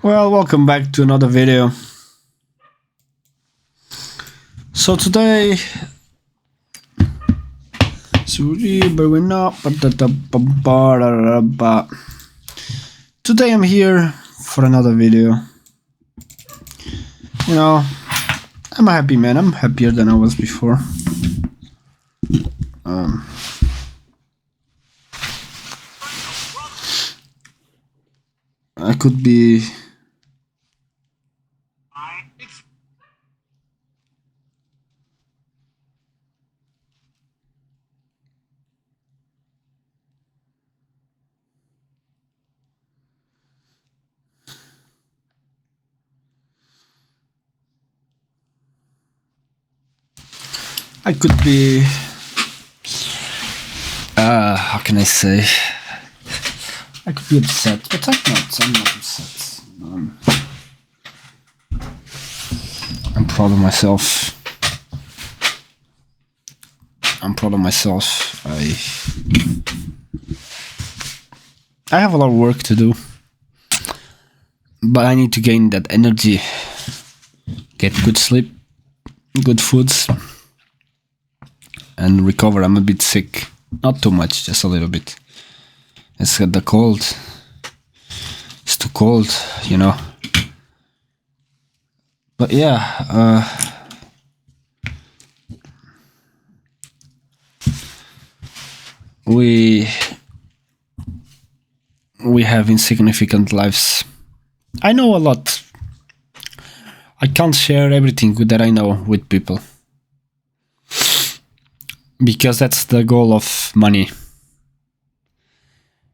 Well, welcome back to another video. So today, today I'm here for another video. You know, I'm a happy man. I'm happier than I was before. I could be. How can I say? I could be upset, but I'm not upset. I'm proud of myself. I have a lot of work to do, but I need to gain that energy, get good sleep, good foods, and recover. I'm a bit sick. Not too much, just a little bit. It's got the cold. It's too cold, you know. But yeah, we have insignificant lives. I know a lot. I can't share everything that I know with people, because that's the goal of money.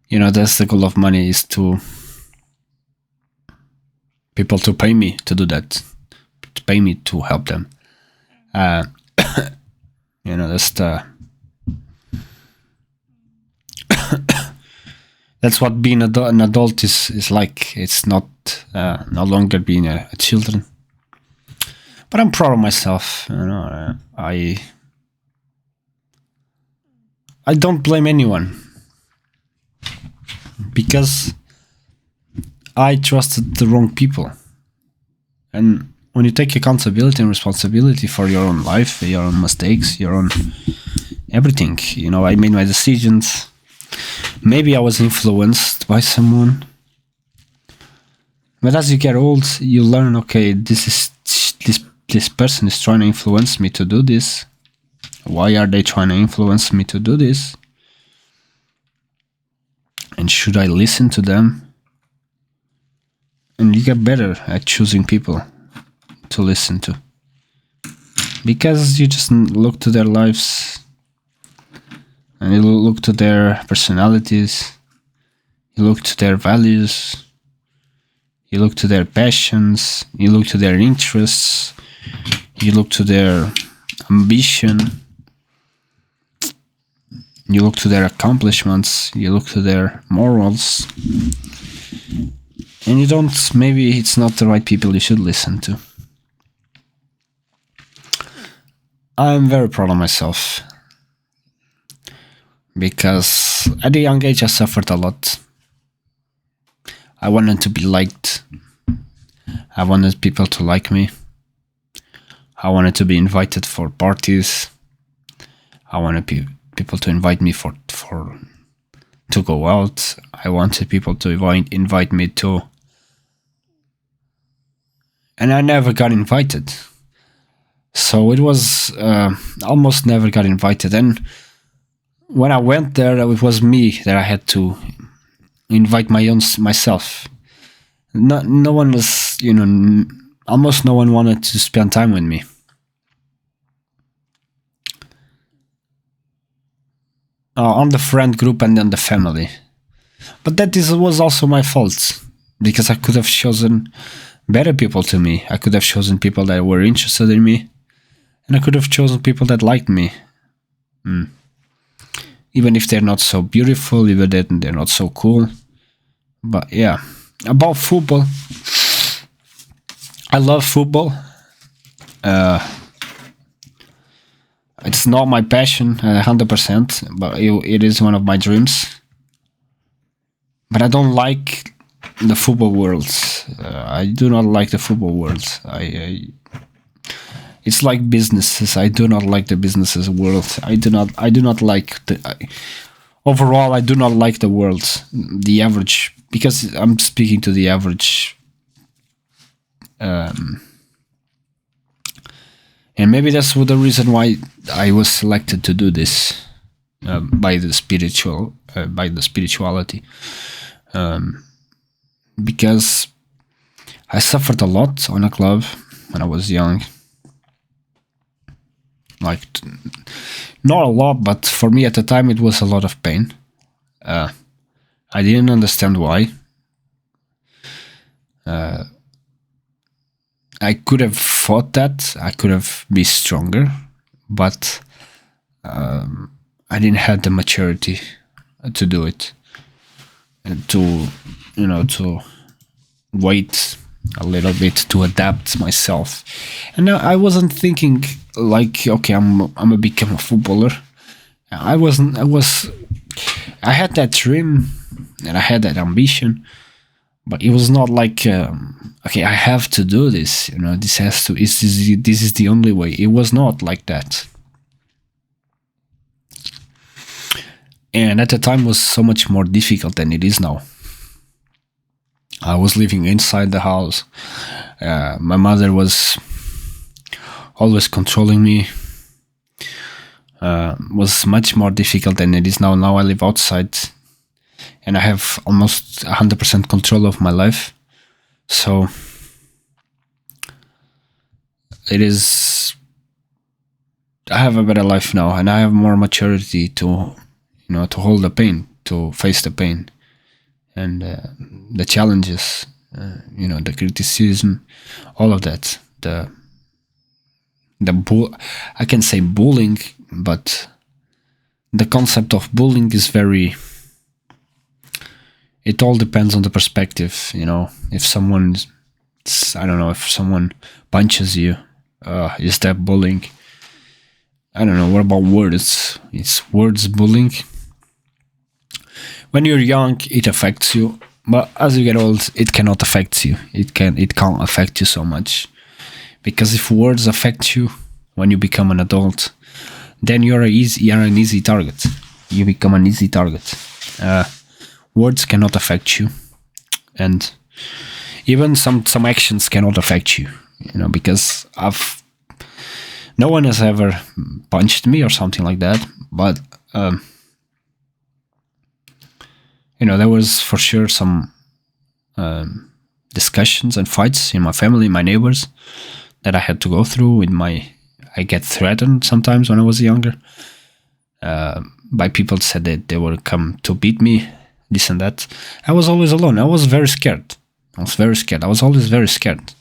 You know, that's the goal of money, is to people to pay me to do that, to pay me to help them. You know, that's the that's what being an adult is like. It's not no longer being a children. But I'm proud of myself. You know, I don't blame anyone, because I trusted the wrong people. And when you take accountability and responsibility for your own life, your own mistakes, your own everything, you know, I made my decisions. Maybe I was influenced by someone, but as you get old, you learn, okay, this person is trying to influence me to do this. Why are they trying to influence me to do this? And should I listen to them? And you get better at choosing people to listen to, because you just look to their lives, and you look to their personalities, you look to their values, you look to their passions, you look to their interests, you look to their ambition, you look to their accomplishments, you look to their morals, and you don't, maybe it's not the right people you should listen to. I'm very proud of myself, because at a young age I suffered a lot. I wanted to be liked. I wanted people to like me. I wanted to be invited for parties. I wanted people to invite me to go out. I wanted people to invite me to, and I never got invited. So it was almost never got invited. And when I went there, it was me that I had to invite myself. No one was, you know, almost no one wanted to spend time with me. On the friend group and then the family. But that was also my fault, because I could have chosen better people to me. I could have chosen people that were interested in me, and I could have chosen people that liked me. Even if they're not so beautiful, even if they're not so cool. But yeah, about football. I love football. It's not my passion 100%, but it is one of my dreams. But I don't like the football world. I do not like the football world. It's like businesses. I do not like the businesses world. I do not like overall. I do not like the world. The average, because I'm speaking to the average. And maybe that's the reason why I was selected to do this by the spirituality. Because I suffered a lot on a club when I was young. Like, not a lot, but for me at the time it was a lot of pain. I didn't understand why. I could have fought that. I could have been stronger, but I didn't have the maturity to do it, and to wait a little bit to adapt myself. And I wasn't thinking like, okay, I'm gonna become a footballer. I had that dream and I had that ambition, but it was not like, okay, I have to do this. This is the only way. It was not like that. And at the time was so much more difficult than it is now. I was living inside the house. My mother was always controlling me. Was much more difficult than it is now. Now I live outside and I have almost 100% control of my life. So it is, I have a better life now, and I have more maturity to hold the pain, to face the pain and the challenges, the criticism, all of that. I can say bullying, but the concept of bullying is very, it all depends on the perspective. If someone, I don't know, if someone punches you, is that bullying? I don't know. What about words? Is words bullying? When you're young, it affects you, but as you get old, it cannot affect you. It can't affect you so much, because if words affect you when you become an adult, then you're an easy target. You become an easy target. Words cannot affect you, and even some actions cannot affect you. Because no one has ever punched me or something like that, but there was for sure some discussions and fights in my family, my neighbors, that I had to go through. I get threatened sometimes when I was younger by people said that they would come to beat me, this and that. I was always alone. I was very scared. I was always very scared.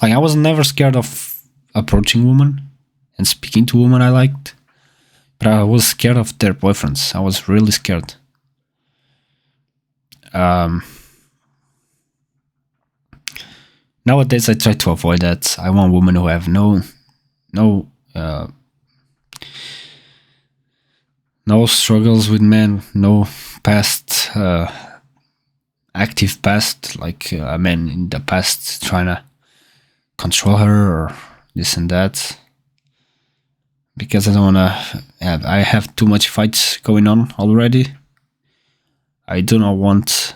Like, I was never scared of approaching women and speaking to women I liked, but I was scared of their boyfriends. I was really scared. Nowadays I try to avoid that. I want women who have no struggles with men, no past, active past, like a man in the past trying to control her or this and that. Because I don't want to I have too much fights going on already. I do not want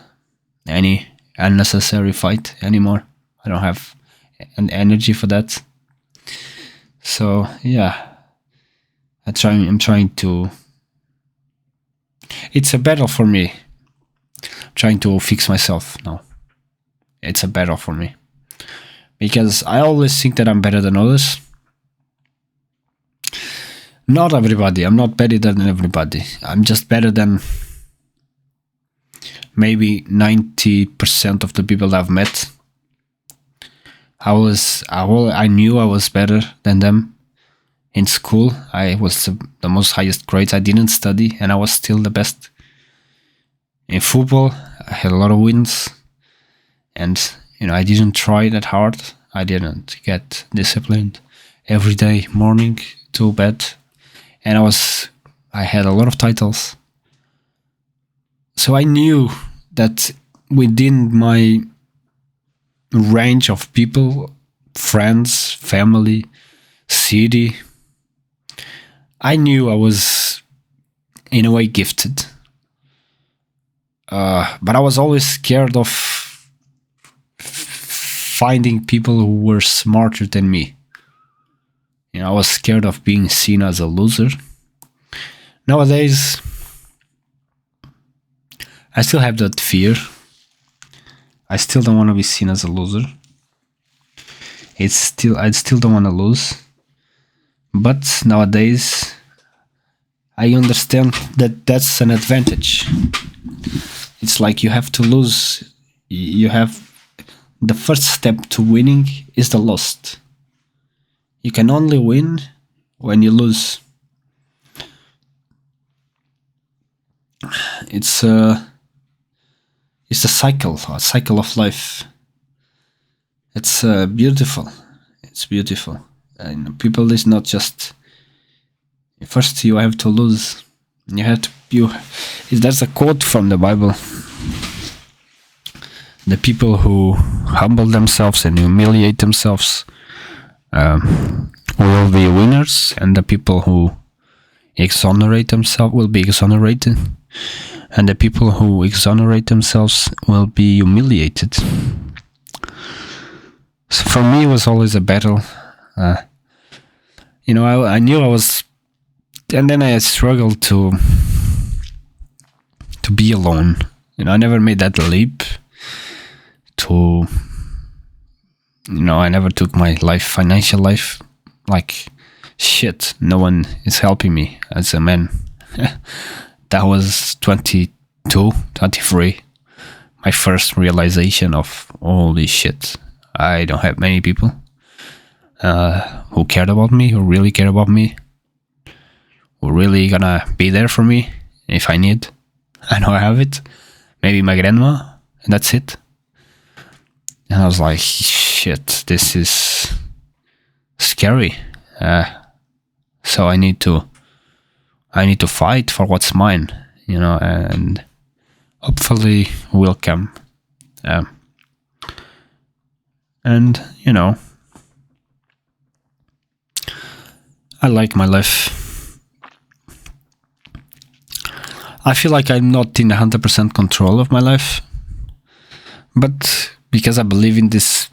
any unnecessary fight anymore. I don't have an energy for that. So yeah, I'm trying to. It's a battle for me. I'm trying to fix myself now. It's a battle for me, because I always think that I'm better than others. Not everybody. I'm not better than everybody. I'm just better than maybe 90% of the people I've met. I knew I was better than them. In school, I was the most highest grades. I didn't study, and I was still the best. In football, I had a lot of wins, and I didn't try that hard. I didn't get disciplined every day, morning to bed, and I had a lot of titles. So I knew that within my range of people, friends, family, city, I knew I was in a way gifted. But I was always scared of finding people who were smarter than me. I was scared of being seen as a loser. Nowadays, I still have that fear. I still don't want to be seen as a loser. I still don't want to lose. But nowadays, I understand that that's an advantage. It's like you have to lose. You have the first step to winning is the loss. You can only win when you lose. It's a cycle of life. It's beautiful. It's beautiful. And people is not just. First, you have to lose. There's a quote from the Bible. The people who humble themselves and humiliate themselves will be winners, and the people who exonerate themselves will be exonerated, and the people who exonerate themselves will be humiliated. So for me, it was always a battle. I knew I was, and then I struggled to be alone. I never made that leap to. I never took my financial life, like shit. No one is helping me as a man. That was 22, 23. My first realization of holy shit. I don't have many people who cared about me, who really care about me, who really gonna be there for me if I need. I know I have it. Maybe my grandma, and that's it. And I was like, shit, this is scary. So I need to fight for what's mine, and hopefully will come. And I like my life. I feel like I'm not in 100% control of my life, but because I believe in this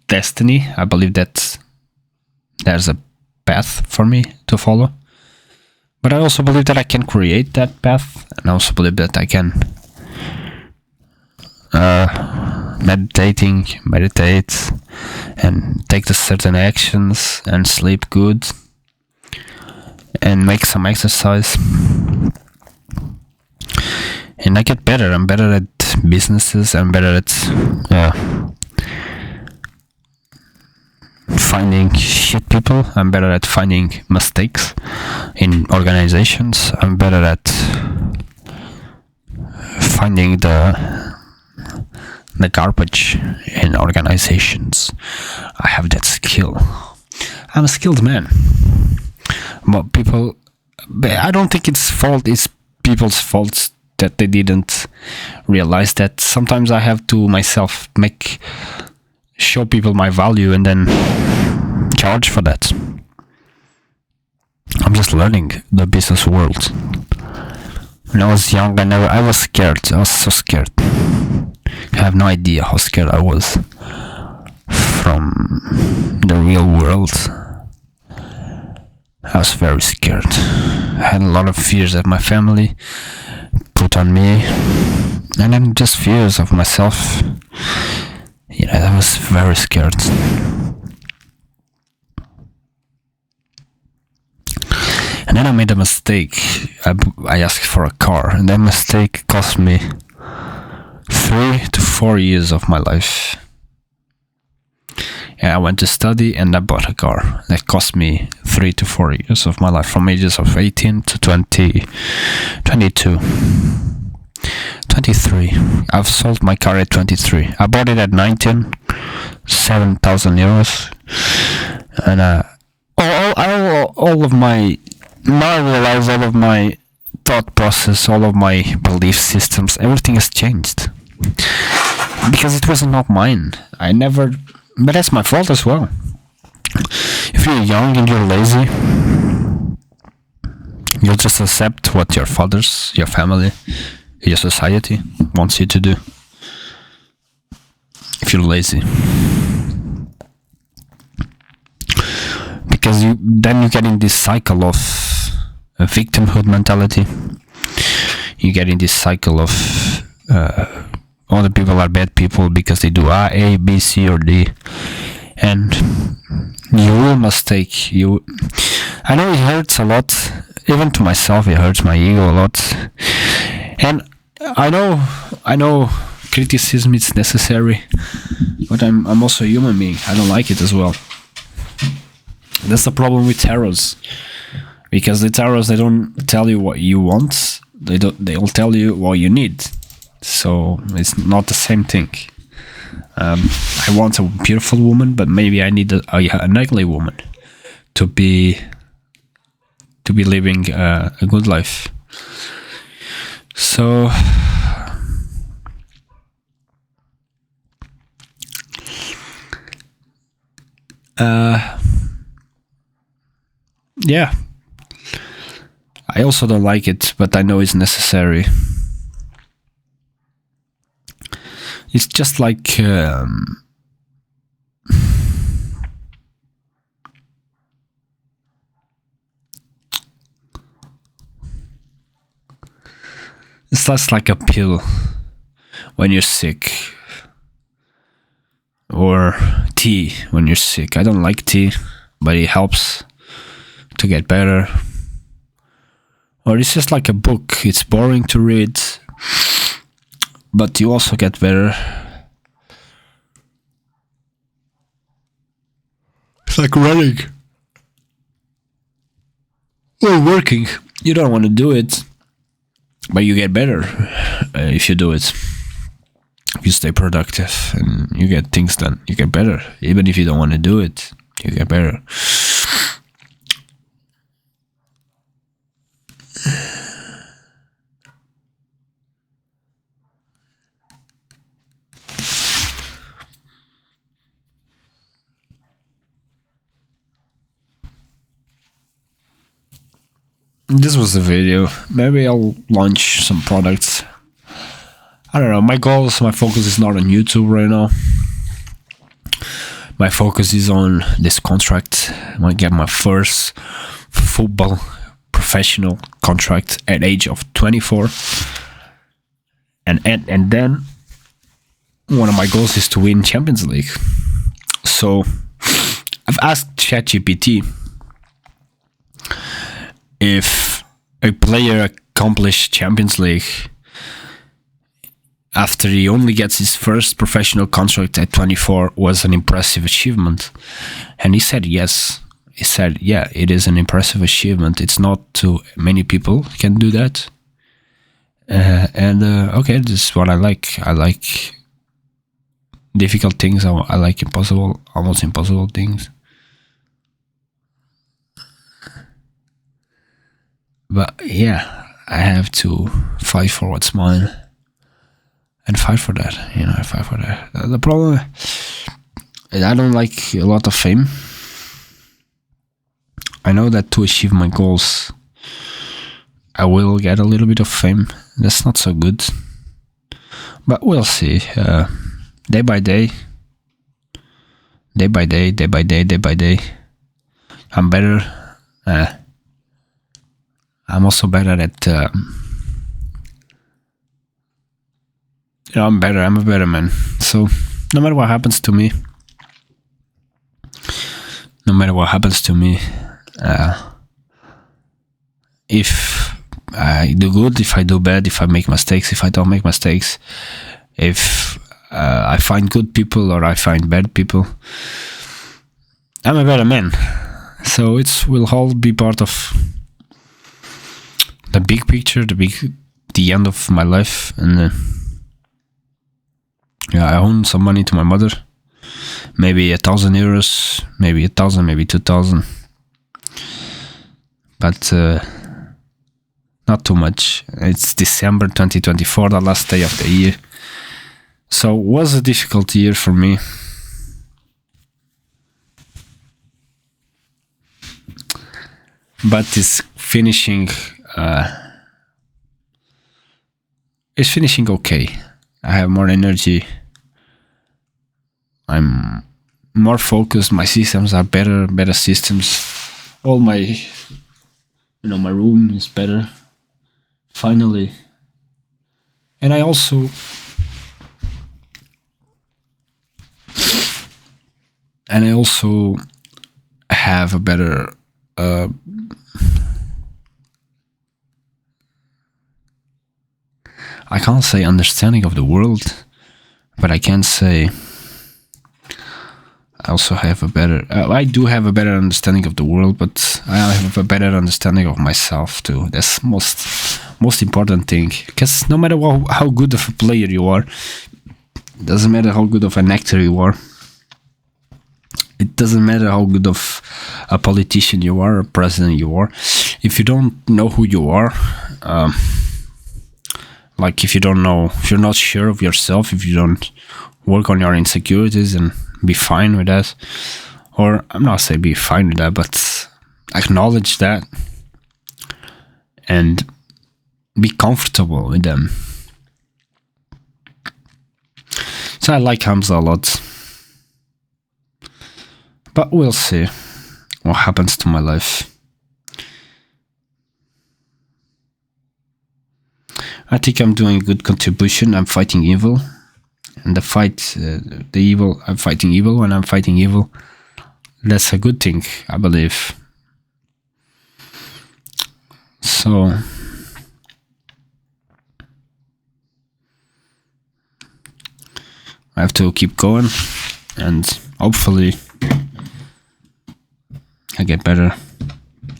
destiny, I believe that there's a path for me to follow. But I also believe that I can create that path, and I also believe that I can meditate and take the certain actions and sleep good and make some exercise. And I get better. I'm better at businesses. I'm better at finding shit people. I'm better at finding mistakes in organizations. I'm better at finding the garbage in organizations. I have that skill. I'm a skilled man. But I don't think it's people's fault that they didn't realize that sometimes I have to myself show people my value and then charge for that. I'm just learning the business world. When I was young, I was scared. I was so scared. I have no idea how scared I was from the real world. I was very scared. I had a lot of fears that my family put on me, and then just fears of myself. I was very scared. And then I made a mistake. I asked for a car, and that mistake cost me 3 to 4 years of my life. And I went to study and I bought a car. That cost me 3 to 4 years of my life, from ages of 18 to 20, 22, 23. I've sold my car at 23. I bought it at 19, 7,000 euros. And all of my, now I realize all of my thought process, all of my belief systems, everything has changed. because it was not mine. I never, but that's my fault as well. If you're young and you're lazy, you'll just accept what your fathers, your family, your society wants you to do. If you're lazy, because then you get in this cycle of a victimhood mentality. You get in this cycle of other people are bad people because they do A, B, C, or D, and you will mistake. I know it hurts a lot. Even to myself, it hurts my ego a lot. And I know criticism is necessary, but I'm also a human being. I don't like it as well. That's the problem with tarots, because the tarots, they don't tell you what you want. They'll tell you what you need. So it's not the same thing. I want a beautiful woman, but maybe I need an ugly woman to be living a good life. So yeah, I also don't like it, but I know it's necessary. It's just like it's just like a pill when you're sick, or tea when you're sick. I don't like tea, but it helps to get better. Or it's just like a book. It's boring to read, but you also get better. It's like running or working. You don't want to do it, but you get better if you do it. If you stay productive and you get things done, you get better. Even if you don't want to do it, you get better. This was the video. Maybe I'll launch some products. I don't know. My focus is not on YouTube right now. My focus is on this contract. I want to get my first football professional contract at age of 24. And then one of my goals is to win Champions League. So I've asked ChatGPT if a player accomplished Champions League after he only gets his first professional contract at 24 was an impressive achievement. And he said yes. He said, yeah, it is an impressive achievement. It's not too many people can do that. Okay, this is what I like. I like difficult things. I like impossible, almost impossible things. But yeah, I have to fight for what's mine. And fight for that, I fight for that. The problem is I don't like a lot of fame. I know that to achieve my goals, I will get a little bit of fame. That's not so good. But we'll see. Day by day. I'm better. I'm also better at... I'm better. I'm a better man. So no matter what happens to me, if I do good, if I do bad, if I make mistakes, if I don't make mistakes, if I find good people or I find bad people, I'm a better man. So it will all be part of the big picture, the end of my life. And I own some money to my mother, maybe €1,000, maybe 1,000, maybe 2,000, but not too much. It's December 2024, the last day of the year, So was a difficult year for me. But it's finishing okay. I have more energy. I'm more focused. My systems are better systems. All my my room is better. Finally. And I also have a better I can't say understanding of the world, but I can say I also have a better I do have a better understanding of the world, but I have a better understanding of myself too. That's most important thing, because no matter how good of a player you are, it doesn't matter how good of an actor you are, it doesn't matter how good of a politician you are, a president you are, if you don't know who you are, like if you're not sure of yourself, if you don't work on your insecurities and be fine with that, or I'm not saying be fine with that, but acknowledge that and be comfortable with them. So I like Hamza a lot, but we'll see what happens to my life. I think I'm doing a good contribution. I'm fighting evil, and I'm fighting evil. When I'm fighting evil, that's a good thing, I believe. So I have to keep going, and hopefully I get better.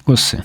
We'll see.